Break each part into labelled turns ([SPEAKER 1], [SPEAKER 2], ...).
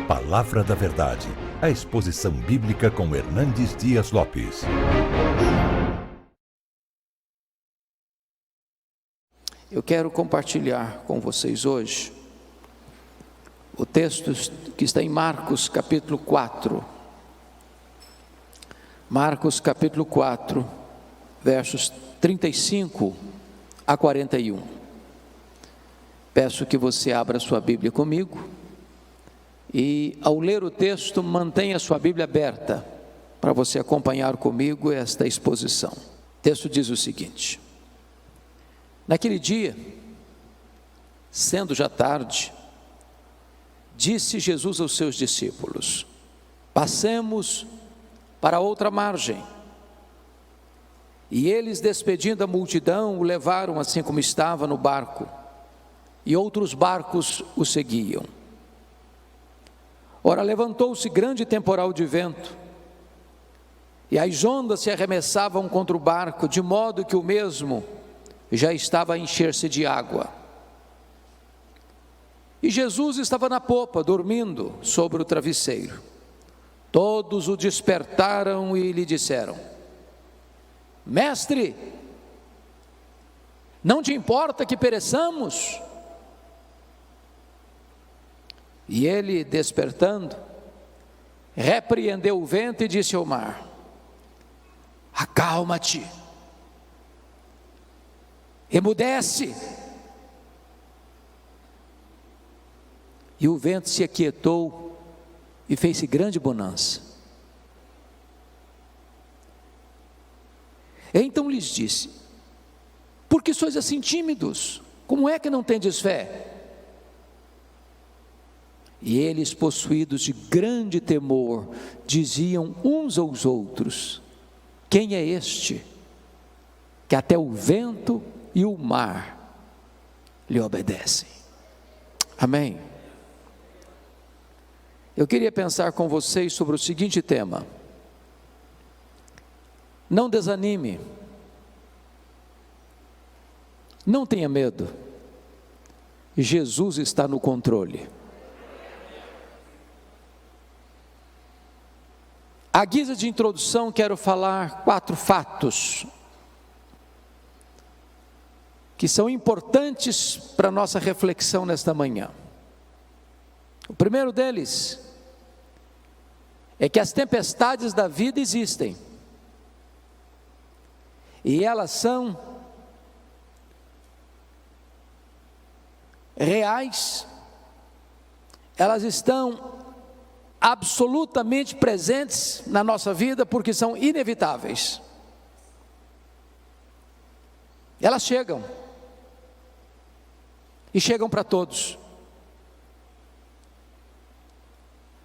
[SPEAKER 1] Palavra da Verdade, a exposição bíblica com Hernandes Dias Lopes.
[SPEAKER 2] Eu quero compartilhar com vocês hoje o texto que está em Marcos capítulo 4. Marcos capítulo 4, versos 35 a 41. Peço que você abra sua Bíblia comigo e, ao ler o texto, mantenha sua Bíblia aberta para você acompanhar comigo esta exposição. O texto diz o seguinte: naquele dia, sendo já tarde, disse Jesus aos seus discípulos: passemos para outra margem. E eles, despedindo a multidão, o levaram assim como estava no barco, e outros barcos o seguiam. Ora, levantou-se grande temporal de vento, e as ondas se arremessavam contra o barco, de modo que o mesmo já estava a encher-se de água. E Jesus estava na popa, dormindo sobre o travesseiro. Todos o despertaram e lhe disseram: Mestre, não te importa que pereçamos? E ele, despertando, repreendeu o vento e disse ao mar: acalma-te, emudece. E o vento se aquietou e fez-se grande bonança. Então lhes disse: por que sois assim tímidos? Como é que não tendes fé? E eles, possuídos de grande temor, diziam uns aos outros: quem é este, que até o vento e o mar lhe obedecem? Amém? Eu queria pensar com vocês sobre o seguinte tema: não desanime, não tenha medo, Jesus está no controle. À guisa de introdução, quero falar 4 fatos que são importantes para a nossa reflexão nesta manhã. O primeiro deles é que as tempestades da vida existem, e elas são reais, elas estão absolutamente presentes na nossa vida, porque são inevitáveis. Elas chegam, e chegam para todos.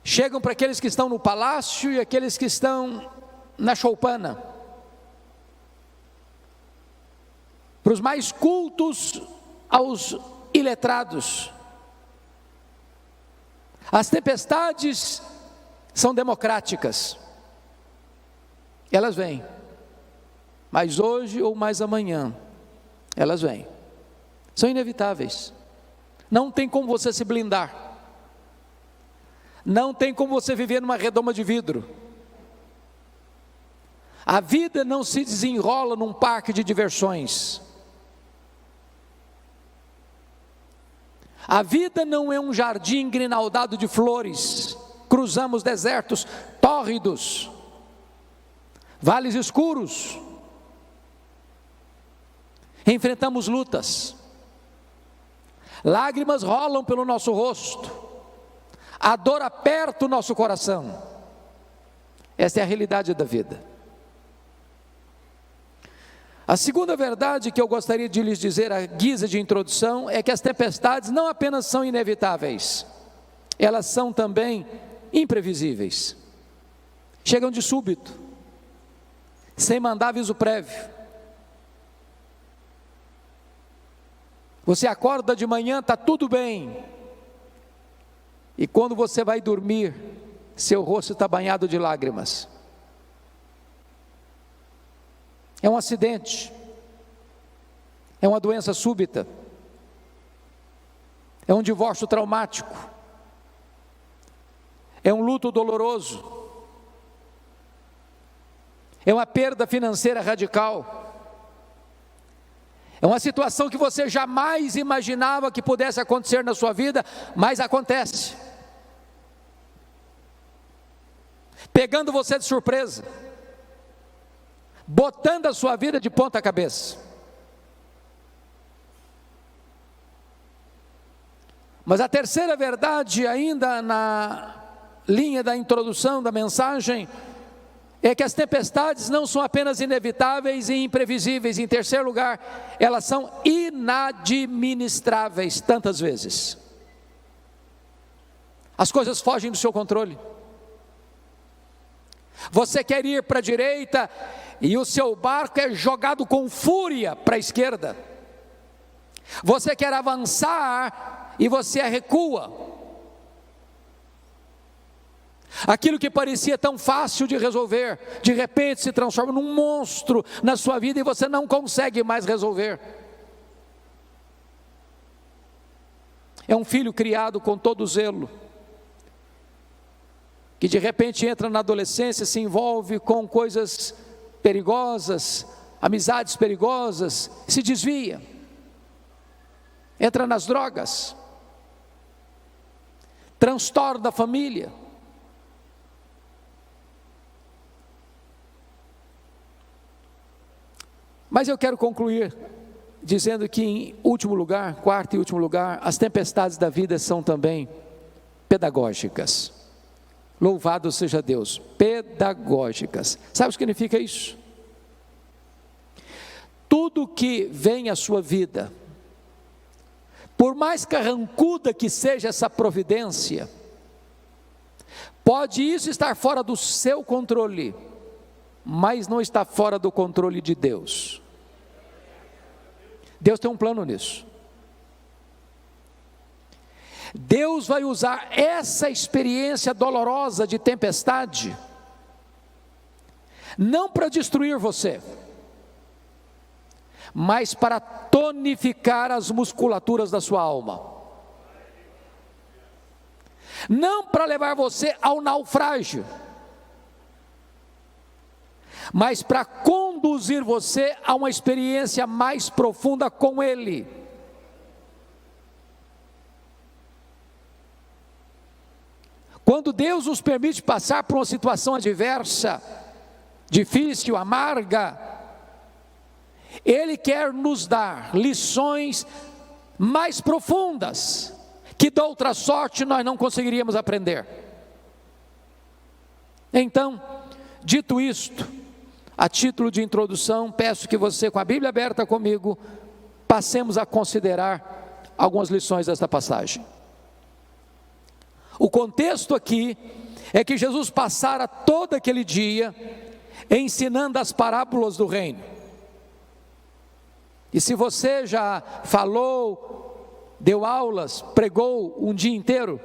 [SPEAKER 2] Chegam para aqueles que estão no palácio e aqueles que estão na choupana, para os mais cultos aos iletrados. As tempestades são democráticas, elas vêm, mas hoje ou mais amanhã, elas vêm, são inevitáveis, não tem como você se blindar, não tem como você viver numa redoma de vidro. A vida não se desenrola num parque de diversões. A vida não é um jardim grinaldado de flores. Cruzamos desertos tórridos, vales escuros, enfrentamos lutas, lágrimas rolam pelo nosso rosto, a dor aperta o nosso coração. Esta é a realidade da vida. A segunda verdade que eu gostaria de lhes dizer à guisa de introdução é que as tempestades não apenas são inevitáveis, elas são também imprevisíveis. Chegam de súbito, sem mandar aviso prévio. Você acorda de manhã, está tudo bem, e quando você vai dormir, seu rosto está banhado de lágrimas. É um acidente, é uma doença súbita, é um divórcio traumático, É um luto doloroso. É uma perda financeira radical. É uma situação que você jamais imaginava que pudesse acontecer na sua vida, mas acontece. Pegando você de surpresa, botando a sua vida de ponta cabeça. Mas a terceira verdade, ainda na linha da introdução da mensagem, é que as tempestades não são apenas inevitáveis e imprevisíveis. Em terceiro lugar, elas são inadministráveis tantas vezes. As coisas fogem do seu controle. Você quer ir para a direita e o seu barco é jogado com fúria para a esquerda. Você quer avançar e você recua. Aquilo que parecia tão fácil de resolver, de repente se transforma num monstro na sua vida e você não consegue mais resolver. É um filho criado com todo zelo, que de repente entra na adolescência, se envolve com coisas perigosas, amizades perigosas, se desvia, entra nas drogas, transtorna a família. Mas eu quero concluir dizendo que, em último lugar, quarto e último lugar, as tempestades da vida são também pedagógicas. Louvado seja Deus, pedagógicas. Sabe o que significa isso? Tudo que vem à sua vida, por mais carrancuda que seja essa providência, pode isso estar fora do seu controle, mas não está fora do controle de Deus. Deus tem um plano nisso. Deus vai usar essa experiência dolorosa de tempestade, não para destruir você, mas para tonificar as musculaturas da sua alma. Não para levar você ao naufrágio, mas para conduzir você a uma experiência mais profunda com Ele. Quando Deus nos permite passar por uma situação adversa, difícil, amarga, Ele quer nos dar lições mais profundas, que de outra sorte nós não conseguiríamos aprender. Então, dito isto, a título de introdução, peço que você, com a Bíblia aberta comigo, passemos a considerar algumas lições desta passagem. O contexto aqui é que Jesus passara todo aquele dia ensinando as parábolas do reino. E se você já falou, deu aulas, pregou um dia inteiro,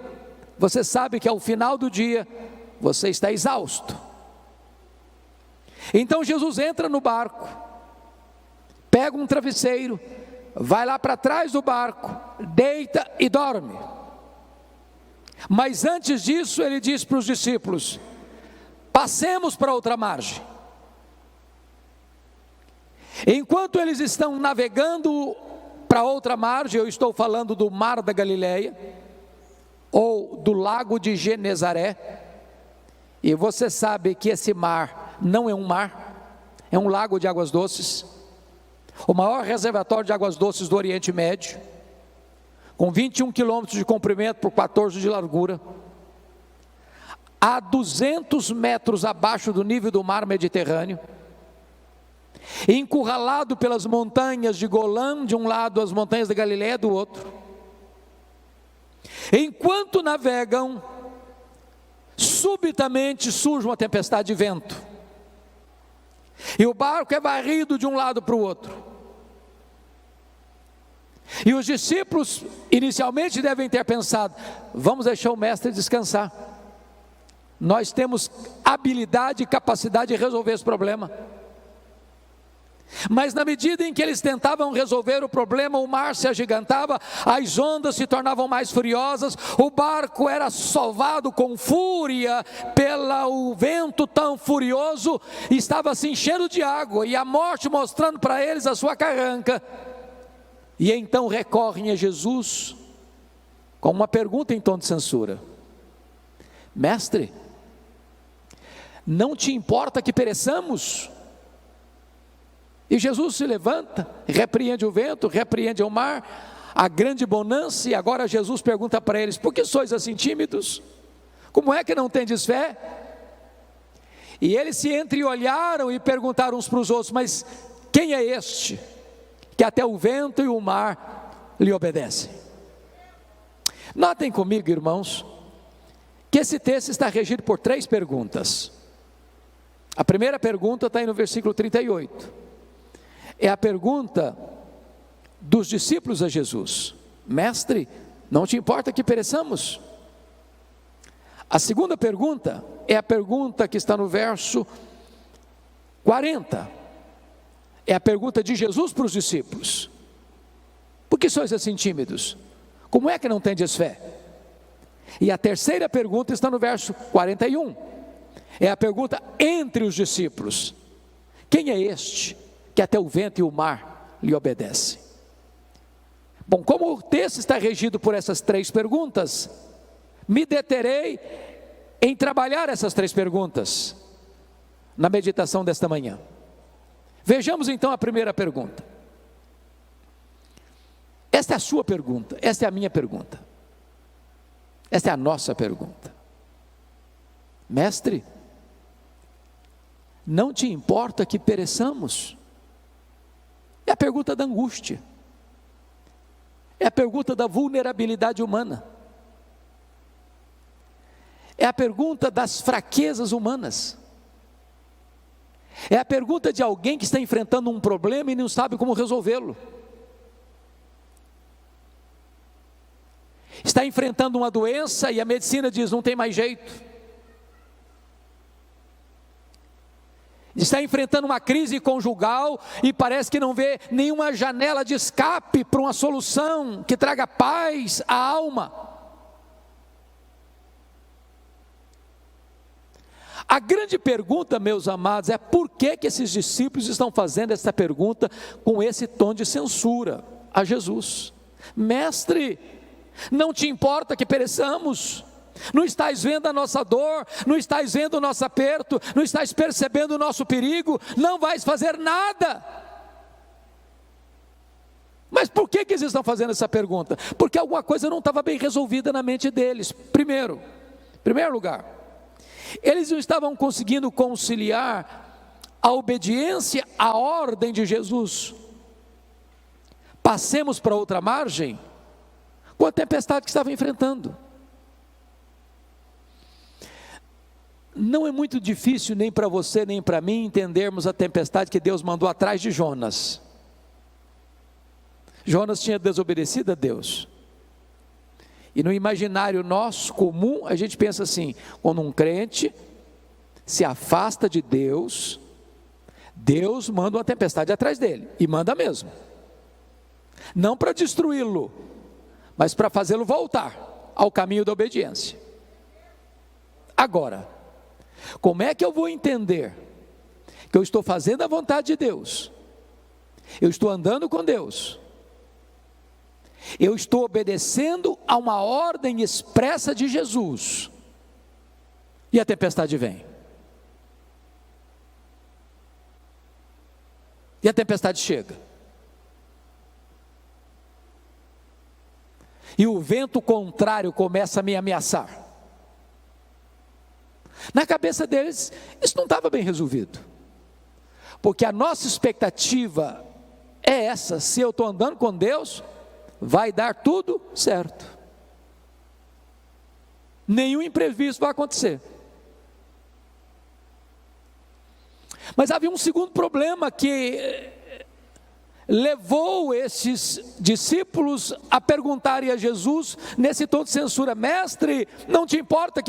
[SPEAKER 2] você sabe que ao final do dia você está exausto. Então Jesus entra no barco, pega um travesseiro, vai lá para trás do barco, deita e dorme. Mas antes disso ele diz para os discípulos: passemos para outra margem. Enquanto eles estão navegando para outra margem, eu estou falando do Mar da Galileia, ou do Lago de Genezaré, e você sabe que esse mar não é um mar, é um lago de águas doces, o maior reservatório de águas doces do Oriente Médio, com 21 quilômetros de comprimento por 14 de largura, a 200 metros abaixo do nível do mar Mediterrâneo, encurralado pelas montanhas de Golã de um lado, as montanhas da Galileia do outro. Enquanto navegam, subitamente surge uma tempestade de vento, e o barco é varrido de um lado para o outro. E os discípulos inicialmente devem ter pensado: vamos deixar o mestre descansar, nós temos habilidade e capacidade de resolver esse problema. Mas na medida em que eles tentavam resolver o problema, o mar se agigantava, as ondas se tornavam mais furiosas, o barco era sovado com fúria pelo vento tão furioso, e estava se enchendo de água, e a morte mostrando para eles a sua carranca. E então recorrem a Jesus com uma pergunta em tom de censura: Mestre, não te importa que pereçamos? E Jesus se levanta, repreende o vento, repreende o mar, a grande bonança, e agora Jesus pergunta para eles: por que sois assim tímidos? Como é que não tendes fé? E eles se entreolharam e perguntaram uns para os outros: mas quem é este, que até o vento e o mar lhe obedecem? Notem comigo, irmãos, que esse texto está regido por 3 perguntas. A primeira pergunta está aí no versículo 38. É a pergunta dos discípulos a Jesus: Mestre, não te importa que pereçamos? A segunda pergunta é a pergunta que está no verso 40. É a pergunta de Jesus para os discípulos: por que sois assim tímidos? Como é que não tendes fé? E a terceira pergunta está no verso 41. É a pergunta entre os discípulos: quem é este que até o vento e o mar lhe obedecem? Bom, como o texto está regido por essas 3 perguntas, me deterei em trabalhar essas 3 perguntas na meditação desta manhã. Vejamos então a primeira pergunta. Esta é a sua pergunta, esta é a minha pergunta, esta é a nossa pergunta: Mestre, não te importa que pereçamos? É a pergunta da angústia, é a pergunta da vulnerabilidade humana, é a pergunta das fraquezas humanas, é a pergunta de alguém que está enfrentando um problema e não sabe como resolvê-lo, está enfrentando uma doença e a medicina diz: não tem mais jeito, está enfrentando uma crise conjugal e parece que não vê nenhuma janela de escape para uma solução que traga paz à alma. A grande pergunta, meus amados, é por que esses discípulos estão fazendo essa pergunta com esse tom de censura a Jesus? Mestre, não te importa que pereçamos? Não estás vendo a nossa dor, não estás vendo o nosso aperto, não estás percebendo o nosso perigo, não vais fazer nada. Mas por que eles estão fazendo essa pergunta? Porque alguma coisa não estava bem resolvida na mente deles. Primeiro lugar, eles não estavam conseguindo conciliar a obediência à ordem de Jesus: passemos para outra margem, com a tempestade que estava enfrentando. Não é muito difícil nem para você nem para mim entendermos a tempestade que Deus mandou atrás de Jonas. Jonas tinha desobedecido a Deus. E no imaginário nosso comum, a gente pensa assim: quando um crente se afasta de Deus, Deus manda uma tempestade atrás dele, e manda mesmo. Não para destruí-lo, mas para fazê-lo voltar ao caminho da obediência. Agora, como é que eu vou entender que eu estou fazendo a vontade de Deus, eu estou andando com Deus, eu estou obedecendo a uma ordem expressa de Jesus, e a tempestade vem? E a tempestade chega, e o vento contrário começa a me ameaçar. Na cabeça deles, isso não estava bem resolvido, porque a nossa expectativa é essa: se eu estou andando com Deus, vai dar tudo certo, nenhum imprevisto vai acontecer. Mas havia um segundo problema que levou esses discípulos a perguntarem a Jesus nesse tom de censura: Mestre, não te importa que